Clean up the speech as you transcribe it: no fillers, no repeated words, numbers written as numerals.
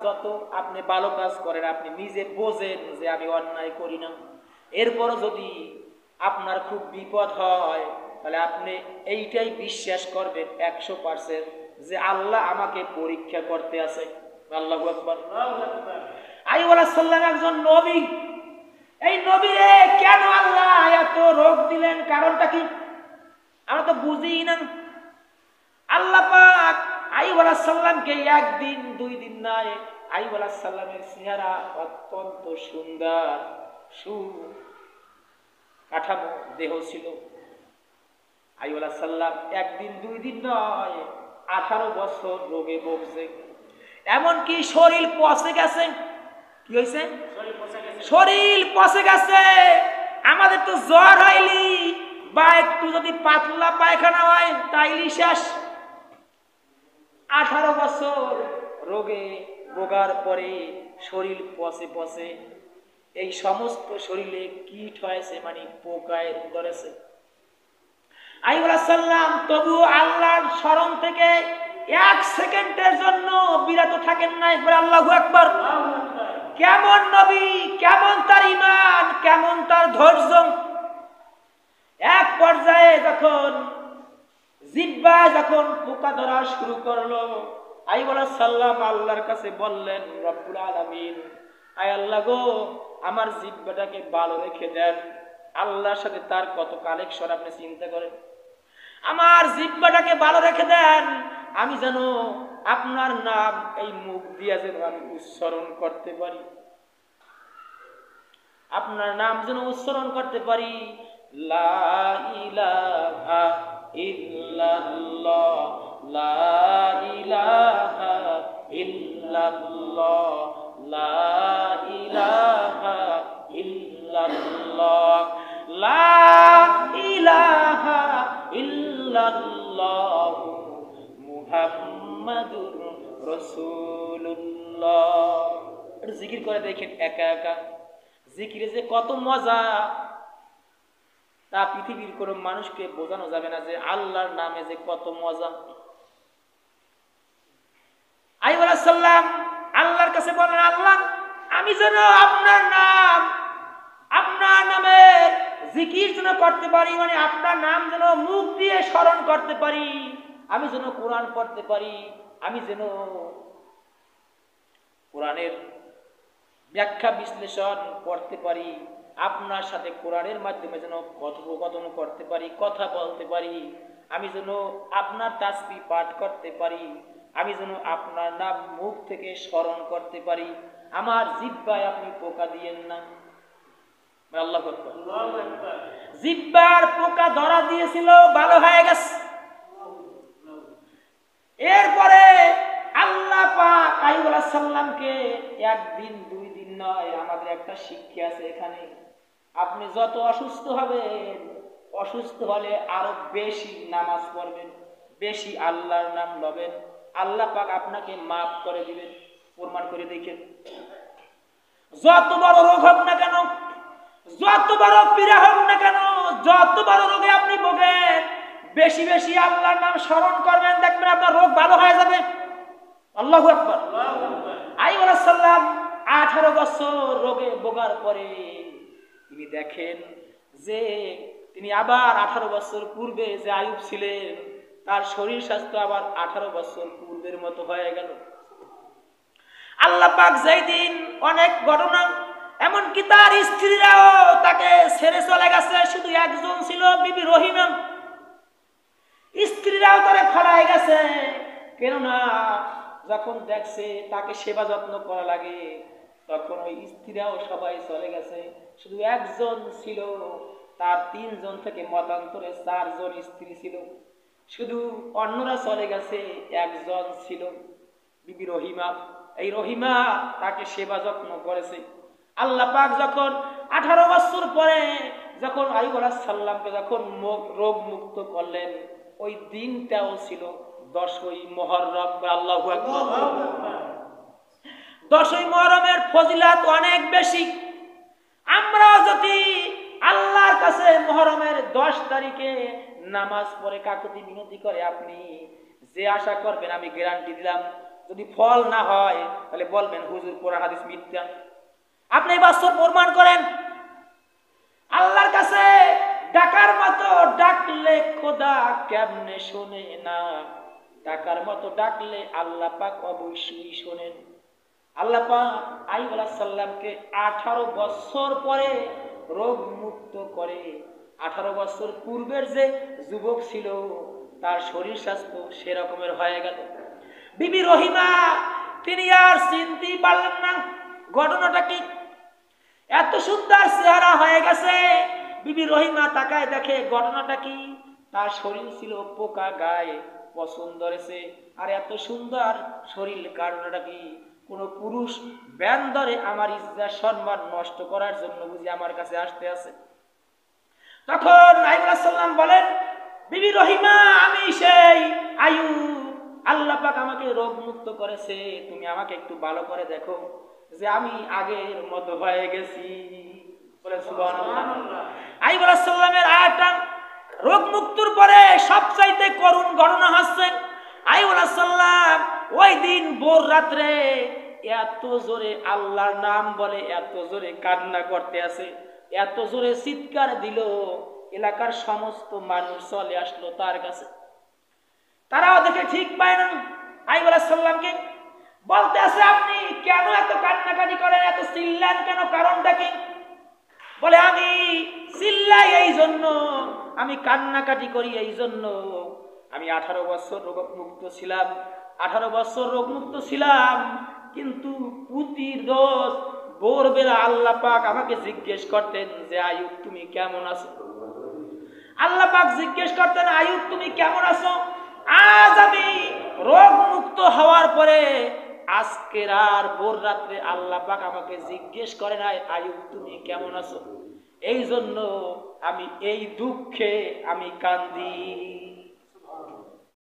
যত আপনি ভালো কাজ করেন আপনি নিজে বোঝেন যে আমি অন্যায় করি না, এরপরও যদি আপনার খুব বিপদ হয় তাহলে আপনি এইটাই বিশ্বাস করবেন 100% যে আল্লাহ আমাকে পরীক্ষা করতে আছে। আল্লাহু আকবার। আইয়ুব আলাইহিস সালাম একজন নবী। এই নবীরে কেন আল্লাহ এত রোগ দিলেন, কারণটা কি আমরা তো বুঝি না। আল্লাহ পাক আইয়ুব আলাইহিস সালামকে একদিন দুই দিন নয়, আইয়ুব আলাইহিস সালামের চেহারা অত্যন্ত সুন্দর, কাঠামো দেহ ছিল। আইয়ুব আলাইহিস সালাম একদিন দুই দিন নয় 18 বছর রোগে ভুগছে, এমনকি শরীর পচে গেছে। কি হয়েছে? শরীর পচে গেছে। আমাদের তো জ্বর হইলি বা একটু যদি পাতলা পায়খানা হয় তাইলি শেষ। 18 বছর রোগে ভোগার পরে শরীর পচে পচে এই সমস্ত শরীরে কীট হয়েছে, মানে পোকায় ধরেছে। আইয়ুব আলাইহিস সালাম তবু আল্লাহর স্মরণ থেকে 1 সেকেন্ডের জন্য বিরত থাকেন না। একবার আল্লাহু আকবার। কেমন নবী, কেমন তার ঈমান, কেমন তার ধৈর্য। এক পর্যায়ে যখন জিহ্বায় যখন পোকা ধরা শুরু করলো, আইয়ুব আলাইহিস সালাম আল্লাহর কাছে বললেন, রব্বুল আলামিন, আয় আল্লাহ গো, আমার জিহ্বাটাকে ভালো রেখে দেন। আল্লাহর সাথে তার কত কানেকশন আপনি চিন্তা করেন। আমার জিহ্বাটাকে ভালো রেখে দেন, আমি যেন আপনার নাম এই মুখ দিয়ে যেন আমি উচ্চারণ করতে পারি, আপনার নাম যেন উচ্চারণ করতে পারি। লা ইলাহা ইল্লাল্লাহ, লা ইলাহা ইল্লাল্লাহ, লা ইলাহা ইল্লাল্লাহ, লা ইলাহা ইল্লাল্লাহ মুহাম্মাদুর রাসূলুল্লাহ। একটু জিকির করে দেখেন একা একা, জিকিরে যে কত মজা তা পৃথিবীর কোন মানুষকে বোঝানো যাবে না যে আল্লাহর নামে যে কত মজা। আইয়ুব আলাইহিস সালাম আল্লাহর কাছে বলেন, আল্লাহ আমি যেন আপনার নাম, আপনার নামের জিকির যেন করতে পারি, মানে আপনার নাম যেন মুখ দিয়ে স্মরণ করতে পারি, আমি যেন কোরআন পড়তে পারি, আমি যেন কোরআনের ব্যাখ্যা বিশ্লেষণ করতে পারি, আপনার সাথে কোরআনের মাধ্যমে যেন কথোপকথন করতে পারি, কথা বলতে পারি, আমি যেন আপনার তাসবিহ পাঠ করতে পারি, আমি যেন আপনার নাম মুখ থেকে স্মরণ করতে পারি। আমার জিহ্বায় আপনি পোকা দিয়েন না। আল্লাহু আকবার। জিহ্বার পোকা ধরা দিয়েছিল, ভালো হয়ে গেছে। এরপরে আল্লাহ পাক আইয়ুব আলাইহিস সালামকে একদিন দুই দিন নয়, আমাদের একটা শিক্ষা আছে এখানে, আপনি যত অসুস্থ হবেন, অসুস্থ হলে আরো বেশি নামাজ পড়বেন, বেশি আল্লাহর নাম লবেন, আল্লাহ পাক আপনাকে মাফ করে দিবেন। প্রমাণ করে দেখেন, যত বড় রোগ হোক না কেন, যত বড় পীড়া হোক না কেন, যত বড় রোগে আপনি ভোগেন, বেশি বেশি আল্লাহর নাম স্মরণ করবেন, দেখবেন আপনার রোগ ভালো হয়ে যাবে। আল্লাহু আকবার। আইয়ুব আলাইহিস সালাম 18 বছর রোগে ভোগার পরে তিনি দেখেন যে তিনি আবার 18 বছর পূর্বে যে আইয়ুব ছিলেন তার শরীর স্বাস্থ্য আবার 18 বছর পূর্বের মতো হয়ে গেল। আল্লাহ পাক যেই দিন অনেক ঘটনা, এমনকি তার স্ত্রীরাও তাকে ছেড়ে চলে গেছে, শুধু একজন ছিল বিবি রহিমা। স্ত্রীরাও তারে ফেলায় গেছে, কেননা যখন দেখছে তাকে সেবা যত্ন করা লাগে তখন ওই স্ত্রীরাও সবাই চলে গেছে, শুধু একজন ছিল। তার 3 জন থেকে মতান্তরে 4 জন স্ত্রী ছিল, শুধু অন্যরা চলে গেছে, একজন ছিল বিবি রহিমা। এই রহিমা তাকে সেবা যত্ন করেছে। আল্লাহ পাক যখন 18 বছর পরে যখন আইয়ুব আলাইহিস সালামকে যখন রোগ মুক্ত করলেন, ওই দিনটাও ছিল 10ই মুহররম। আল্লাহু আকবার। 10ই মুহররমের ফজিলত অনেক বেশি। আমরা যদি আল্লাহর কাছে মুহররমের 10 তারিখে নামাজ পড়ে কাকুতি মিনতি করে, আপনি যে আশা করবেন আমি গ্যারান্টি দিলাম যদি ফল না হয় তাহলে বলবেন হুজুর কোরআন হাদিস মিথ্যা। আপনি বাস্তব প্রমাণ করেন। আল্লাহর কাছে ডাকার মতো ডাকলে খোদা কেমনে শোনে না, ডাকার মতো ডাকলে আল্লাহ পাক অবশ্যই শোনেন। আল্লাহ পাক আইয়ুব আলাইহিস সালামকে 18 বছর পরে রোগ মুক্ত করে। 18 বছর পূর্বের যে যুবক ছিল তার শরীর স্বাস্থ্য সেরকমের হয়ে গেল। বিবি রহিমা তিনি আর চিনতেই পারলেন না ঘটনাটা কি, এত সুন্দর চেহারা হয়ে গেছে। বিবি রহিমা তাকায় দেখে ঘটনাটা কি, তার শরীর ছিল পোকা গায়ে পছন্দ হয়েছে। আর এত সুন্দর শরীর কারণটা কি, কোন পুরুষ ব্যান ধরে আমার ইজ্জত সম্মান নষ্ট করার জন্য বুঝি আমার কাছে আসতে আছে। তখন আইয়ুব আলাইহিস সালাম বলেন, বিবি রহিমা আমি সেই আইয়ুব, আল্লাহ পাক আমাকে রোগ মুক্ত করেছে, তুমি আমাকে একটু ভালো করে দেখো যে আমি আগের মতো হয়ে গেছি। বলে সুবহানাল্লাহ। আইয়ুব আলাইহিস সালামের আয়াতটা রোগ মুক্তির পরে সবচাইতে করুণ ঘটনা হচ্ছে আইয়ুব আলাইহিস সালাম ওই দিন ভোর রাত্রে এত জোরে আল্লাহর নাম বলে, এত জোরে কান্না করতে আছে, এত জোরে চিৎকার দিল, এলাকার সমস্ত মানুষ চলে আসলো তার কাছে। তারাও দেখে ঠিক পায় না আইয়ুব আলাইহিস সালামকে, বলতে আছে আপনি কেন এত কান্নাকাটি করেন, এত চিল্লান কেন, কারণটা কি? বলে আমি চিল্লাই এই জন্য, আমি কান্নাকাটি করি এই জন্য, আমি 18 বছর রোগমুক্ত ছিলাম, 18 বছর রোগমুক্ত ছিলাম, কিন্তু প্রতি রোজ ভোরবেলা আল্লাহ পাক আমাকে জিজ্ঞেস করতেন যে আইয়ুব তুমি কেমন আছো। আল্লাহ পাক জিজ্ঞেস করতেন আইয়ুব তুমি কেমন আছো। আজ আমি রোগ মুক্ত হওয়ার পরে আজকের আর ভোর রাত্রে আল্লাহ পাক আমাকে জিজ্ঞেস করে নাই আইয়ুব তুমি কেমন আছো। এই জন্য আমি এই দুঃখে আমি কান্দি।